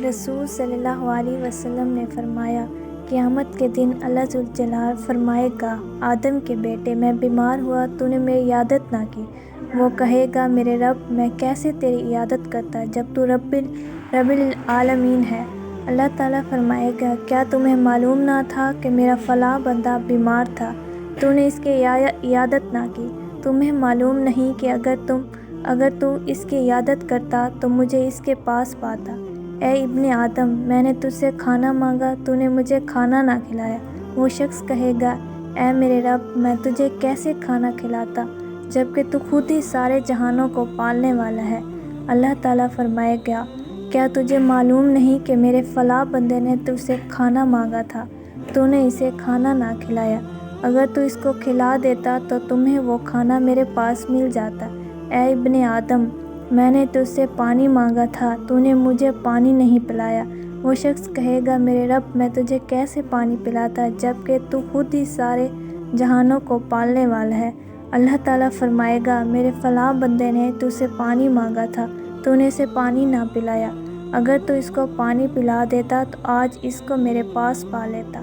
رسول صلی اللہ علیہ وسلم نے فرمایا، قیامت کے دن اللہ ذوالجلال فرمائے گا، آدم کے بیٹے، میں بیمار ہوا، تو نے میری عیادت نہ کی۔ وہ کہے گا، میرے رب، میں کیسے تیری عیادت کرتا جب تو رب العالمین ہے۔ اللہ تعالیٰ فرمائے گا، کیا تمہیں معلوم نہ تھا کہ میرا فلاں بندہ بیمار تھا، تو نے اس کی عیادت نہ کی؟ تمہیں معلوم نہیں کہ اگر تو اس کی عیادت کرتا تو مجھے اس کے پاس پاتا۔ اے ابن آدم، میں نے تجھ سے کھانا مانگا، تو نے مجھے کھانا نہ کھلایا۔ وہ شخص کہے گا، اے میرے رب، میں تجھے کیسے کھانا کھلاتا جبکہ تو خود ہی سارے جہانوں کو پالنے والا ہے۔ اللہ تعالیٰ فرمائے گا، کیا تجھے معلوم نہیں کہ میرے فلاں بندے نے تجھ سے کھانا مانگا تھا، تو نے اسے کھانا نہ کھلایا؟ اگر تو اس کو کھلا دیتا تو تمہیں وہ کھانا میرے پاس مل جاتا۔ اے ابن آدم، میں نے تجھ سے پانی مانگا تھا، تو نے مجھے پانی نہیں پلایا۔ وہ شخص کہے گا، میرے رب، میں تجھے کیسے پانی پلاتا جبکہ تو خود ہی سارے جہانوں کو پالنے والا ہے۔ اللہ تعالیٰ فرمائے گا، میرے فلاں بندے نے تجھ سے پانی مانگا تھا، تو نے اسے پانی نہ پلایا۔ اگر تو اس کو پانی پلا دیتا تو آج اس کو میرے پاس پا لیتا۔